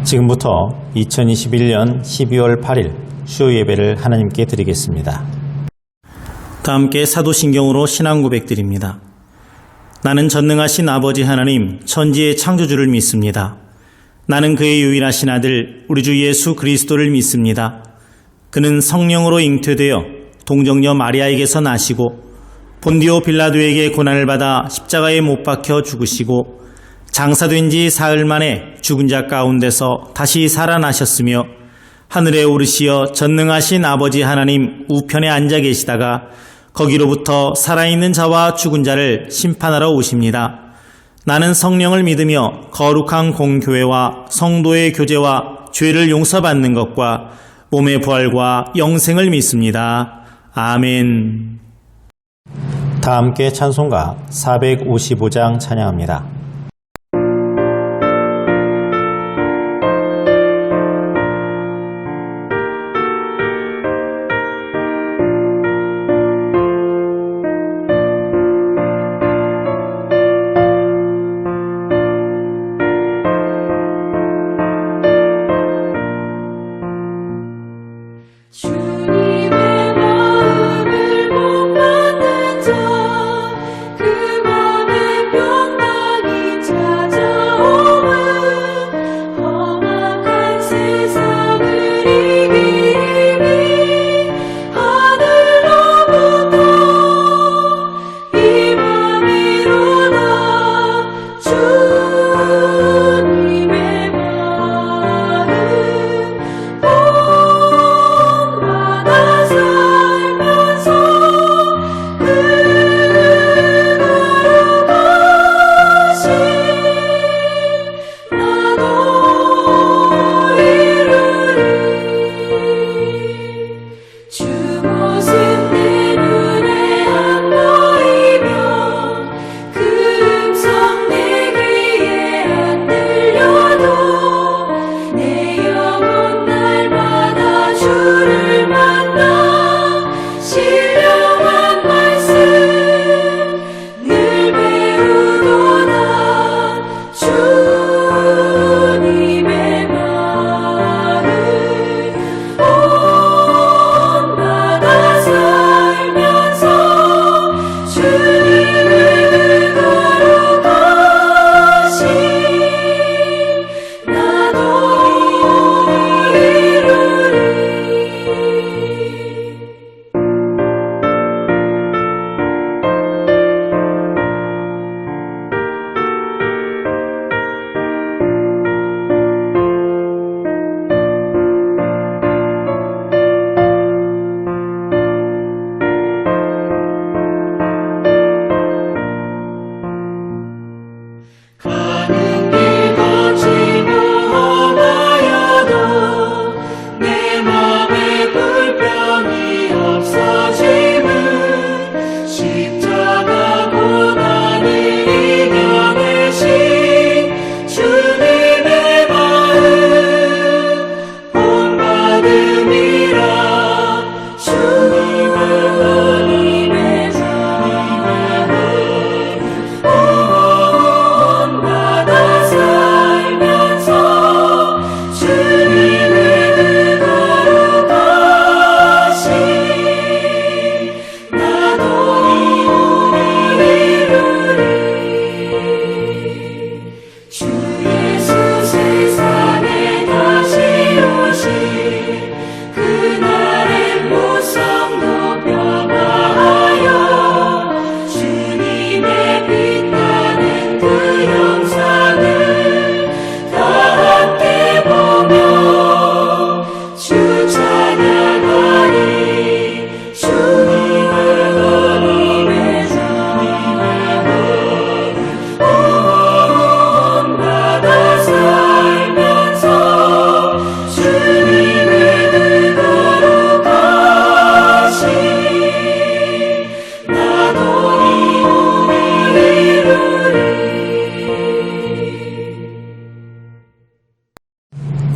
지금부터 2021년 12월 8일 수요 예배를 하나님께 드리겠습니다. 다 함께 사도신경으로 신앙 고백드립니다. 나는 전능하신 아버지 하나님 천지의 창조주를 믿습니다. 나는 그의 유일하신 아들 우리 주 예수 그리스도를 믿습니다. 그는 성령으로 잉태되어 동정녀 마리아에게서 나시고 본디오 빌라도에게 고난을 받아 십자가에 못 박혀 죽으시고 장사된 지 사흘 만에 죽은 자 가운데서 다시 살아나셨으며 하늘에 오르시어 전능하신 아버지 하나님 우편에 앉아 계시다가 거기로부터 살아있는 자와 죽은 자를 심판하러 오십니다. 나는 성령을 믿으며 거룩한 공교회와 성도의 교제와 죄를 용서받는 것과 몸의 부활과 영생을 믿습니다. 아멘. 다 함께 찬송가 455장 찬양합니다.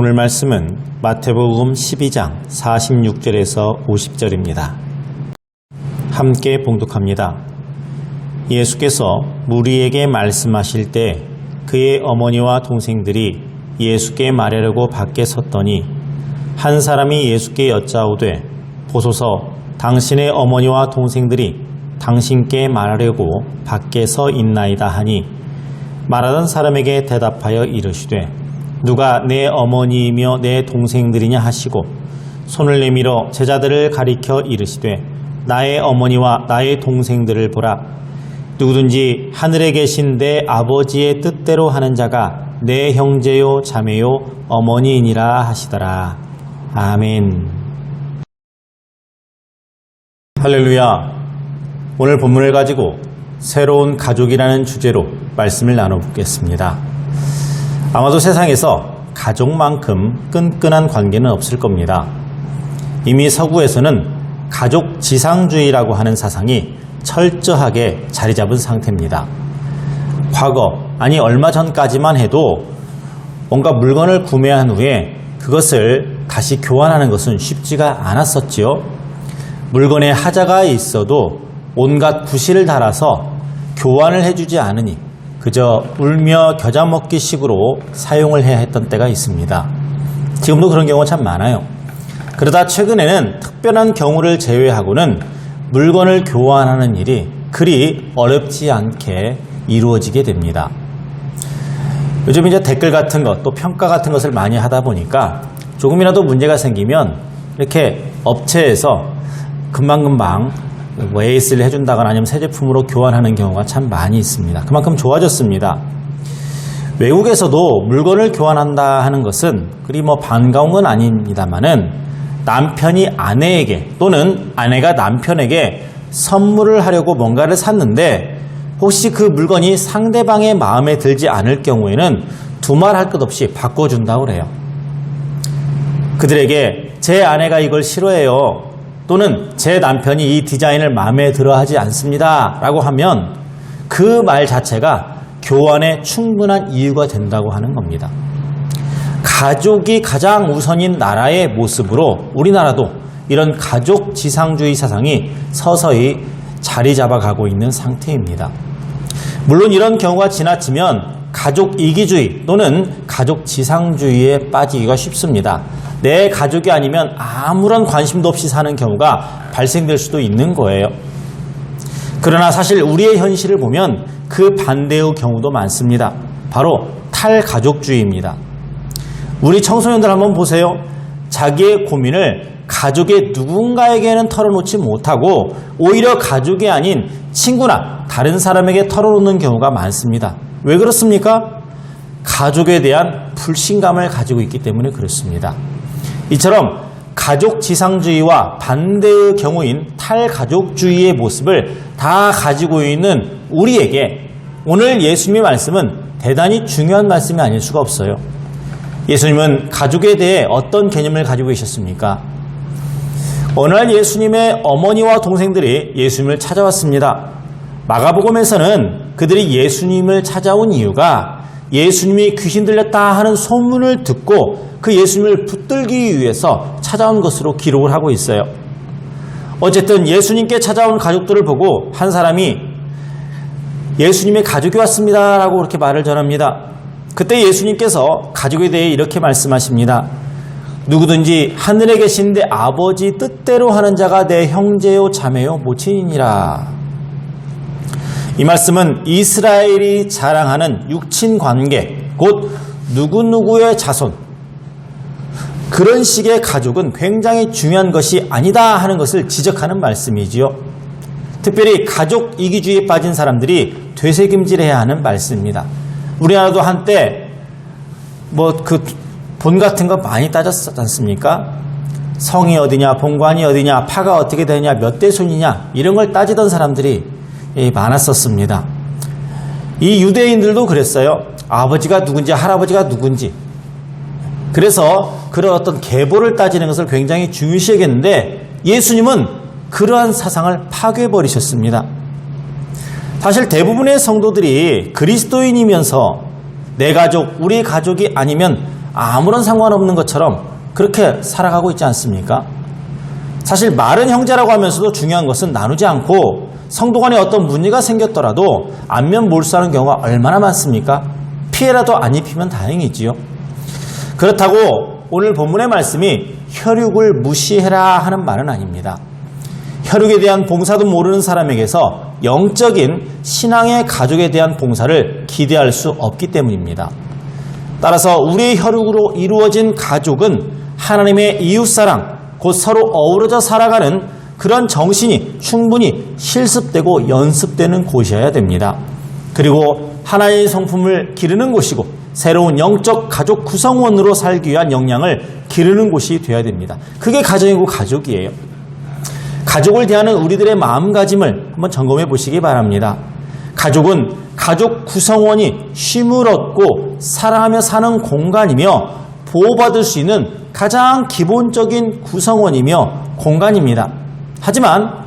오늘 말씀은 마태복음 12장 46절에서 50절입니다. 함께 봉독합니다. 예수께서 무리에게 말씀하실 때 그의 어머니와 동생들이 예수께 말하려고 밖에 섰더니 한 사람이 예수께 여짜오되 보소서 당신의 어머니와 동생들이 당신께 말하려고 밖에 서 있나이다 하니 말하던 사람에게 대답하여 이르시되 누가 내 어머니이며 내 동생들이냐 하시고 손을 내밀어 제자들을 가리켜 이르시되 나의 어머니와 나의 동생들을 보라. 누구든지 하늘에 계신 내 아버지의 뜻대로 하는 자가 내 형제요 자매요 어머니이니라 하시더라. 아멘. 할렐루야. 오늘 본문을 가지고 새로운 가족이라는 주제로 말씀을 나눠보겠습니다. 아마도 세상에서 가족만큼 끈끈한 관계는 없을 겁니다. 이미 서구에서는 가족 지상주의라고 하는 사상이 철저하게 자리 잡은 상태입니다. 과거, 아니 얼마 전까지만 해도 뭔가 물건을 구매한 후에 그것을 다시 교환하는 것은 쉽지가 않았었지요. 물건에 하자가 있어도 온갖 부실을 달아서 교환을 해주지 않으니 그저 울며 겨자 먹기 식으로 사용을 해야 했던 때가 있습니다. 지금도 그런 경우가 참 많아요. 그러다 최근에는 특별한 경우를 제외하고는 물건을 교환하는 일이 그리 어렵지 않게 이루어지게 됩니다. 요즘 이제 댓글 같은 것, 또 평가 같은 것을 많이 하다 보니까 조금이라도 문제가 생기면 이렇게 업체에서 금방금방 AS를 해준다거나 아니면 새 제품으로 교환하는 경우가 참 많이 있습니다. 그만큼 좋아졌습니다. 외국에서도 물건을 교환한다 하는 것은 그리 반가운 건 아닙니다만은 남편이 아내에게 또는 아내가 남편에게 선물을 하려고 뭔가를 샀는데 혹시 그 물건이 상대방의 마음에 들지 않을 경우에는 두말할 것 없이 바꿔준다고 그래요. 그들에게 제 아내가 이걸 싫어해요. 또는 제 남편이 이 디자인을 마음에 들어 하지 않습니다. 라고 하면 그 말 자체가 교환에 충분한 이유가 된다고 하는 겁니다. 가족이 가장 우선인 나라의 모습으로 우리나라도 이런 가족 지상주의 사상이 서서히 자리 잡아가고 있는 상태입니다. 물론 이런 경우가 지나치면 가족 이기주의 또는 가족 지상주의에 빠지기가 쉽습니다. 내 가족이 아니면 아무런 관심도 없이 사는 경우가 발생될 수도 있는 거예요. 그러나 사실 우리의 현실을 보면 그 반대의 경우도 많습니다. 바로 탈가족주의입니다. 우리 청소년들 한번 보세요. 자기의 고민을 가족의 누군가에게는 털어놓지 못하고 오히려 가족이 아닌 친구나 다른 사람에게 털어놓는 경우가 많습니다. 왜 그렇습니까? 가족에 대한 불신감을 가지고 있기 때문에 그렇습니다. 이처럼 가족 지상주의와 반대의 경우인 탈가족주의의 모습을 다 가지고 있는 우리에게 오늘 예수님의 말씀은 대단히 중요한 말씀이 아닐 수가 없어요. 예수님은 가족에 대해 어떤 개념을 가지고 계셨습니까? 어느 날 예수님의 어머니와 동생들이 예수님을 찾아왔습니다. 마가복음에서는 그들이 예수님을 찾아온 이유가 예수님이 귀신 들렸다 하는 소문을 듣고 그 예수님을 붙들기 위해서 찾아온 것으로 기록을 하고 있어요. 어쨌든 예수님께 찾아온 가족들을 보고 한 사람이 예수님의 가족이 왔습니다 라고 그렇게 말을 전합니다. 그때 예수님께서 가족에 대해 이렇게 말씀하십니다. 누구든지 하늘에 계신 내 아버지 뜻대로 하는 자가 내 형제요 자매요 모친이니라. 이 말씀은 이스라엘이 자랑하는 육친 관계, 곧 누구누구의 자손, 그런 식의 가족은 굉장히 중요한 것이 아니다 하는 것을 지적하는 말씀이지요. 특별히 가족 이기주의에 빠진 사람들이 되새김질해야 하는 말씀입니다. 우리나라도 한때 본 같은 거 많이 따졌지 않습니까? 성이 어디냐, 본관이 어디냐, 파가 어떻게 되냐, 몇 대 손이냐 이런 걸 따지던 사람들이 많았었습니다. 이 유대인들도 그랬어요. 아버지가 누군지 할아버지가 누군지. 그래서 그런 어떤 계보를 따지는 것을 굉장히 중요시 여겼는데 예수님은 그러한 사상을 파괴해버리셨습니다. 사실 대부분의 성도들이 그리스도인이면서 내 가족, 우리 가족이 아니면 아무런 상관없는 것처럼 그렇게 살아가고 있지 않습니까? 사실 말은 형제라고 하면서도 중요한 것은 나누지 않고 성도 간에 어떤 문제가 생겼더라도 안면 몰수하는 경우가 얼마나 많습니까? 피해라도 안 입히면 다행이지요. 그렇다고 오늘 본문의 말씀이 혈육을 무시해라 하는 말은 아닙니다. 혈육에 대한 봉사도 모르는 사람에게서 영적인 신앙의 가족에 대한 봉사를 기대할 수 없기 때문입니다. 따라서 우리의 혈육으로 이루어진 가족은 하나님의 이웃사랑, 곧 서로 어우러져 살아가는 그런 정신이 충분히 실습되고 연습되는 곳이어야 됩니다. 그리고 하나님의 성품을 기르는 곳이고 새로운 영적 가족 구성원으로 살기 위한 역량을 기르는 곳이 되어야 됩니다. 그게 가정이고 가족이에요. 가족을 대하는 우리들의 마음가짐을 한번 점검해 보시기 바랍니다. 가족은 가족 구성원이 쉼을 얻고 사랑하며 사는 공간이며 보호받을 수 있는 가장 기본적인 구성원이며 공간입니다. 하지만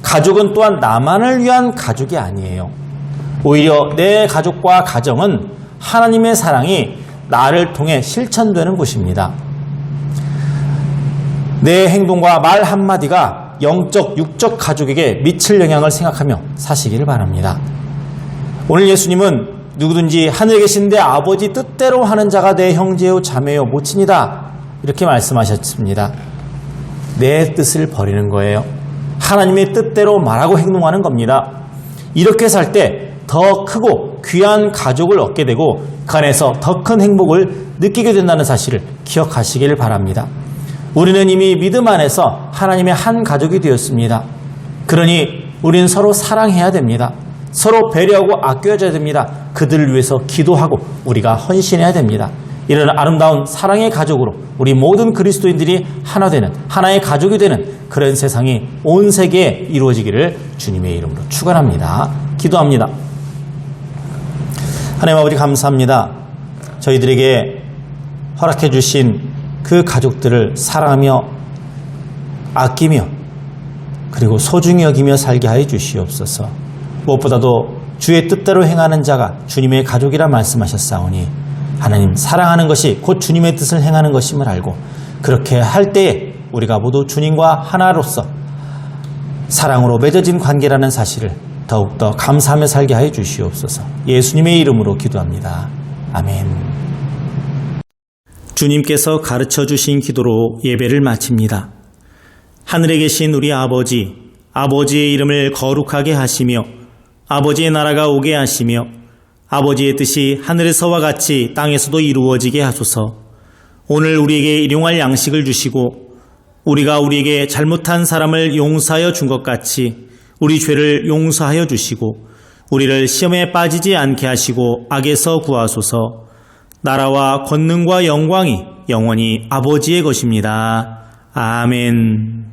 가족은 또한 나만을 위한 가족이 아니에요. 오히려 내 가족과 가정은 하나님의 사랑이 나를 통해 실천되는 곳입니다. 내 행동과 말 한마디가 영적, 육적 가족에게 미칠 영향을 생각하며 사시기를 바랍니다. 오늘 예수님은 누구든지 하늘에 계신 내 아버지 뜻대로 하는 자가 내 형제요 자매요 모친이다 이렇게 말씀하셨습니다. 내 뜻을 버리는 거예요. 하나님의 뜻대로 말하고 행동하는 겁니다. 이렇게 살 때 더 크고 귀한 가족을 얻게 되고 그 안에서 더 큰 행복을 느끼게 된다는 사실을 기억하시길 바랍니다. 우리는 이미 믿음 안에서 하나님의 한 가족이 되었습니다. 그러니 우리는 서로 사랑해야 됩니다. 서로 배려하고 아껴줘야 됩니다. 그들을 위해서 기도하고 우리가 헌신해야 됩니다. 이런 아름다운 사랑의 가족으로 우리 모든 그리스도인들이 하나 되는 하나의 가족이 되는 그런 세상이 온 세계에 이루어지기를 주님의 이름으로 축원합니다. 기도합니다. 하나님 아버지 감사합니다. 저희들에게 허락해 주신 그 가족들을 사랑하며 아끼며 그리고 소중히 여기며 살게 하여 주시옵소서. 무엇보다도 주의 뜻대로 행하는 자가 주님의 가족이라 말씀하셨사오니 하나님 사랑하는 것이 곧 주님의 뜻을 행하는 것임을 알고 그렇게 할 때에 우리가 모두 주님과 하나로서 사랑으로 맺어진 관계라는 사실을 더욱더 감사하며 살게 하여 주시옵소서. 예수님의 이름으로 기도합니다. 아멘. 주님께서 가르쳐 주신 기도로 예배를 마칩니다. 하늘에 계신 우리 아버지, 아버지의 이름을 거룩하게 하시며 아버지의 나라가 오게 하시며 아버지의 뜻이 하늘에서와 같이 땅에서도 이루어지게 하소서. 오늘 우리에게 일용할 양식을 주시고 우리가 우리에게 잘못한 사람을 용서하여 준 것 같이 우리 죄를 용서하여 주시고 우리를 시험에 빠지지 않게 하시고 악에서 구하소서. 나라와 권능과 영광이 영원히 아버지의 것입니다. 아멘.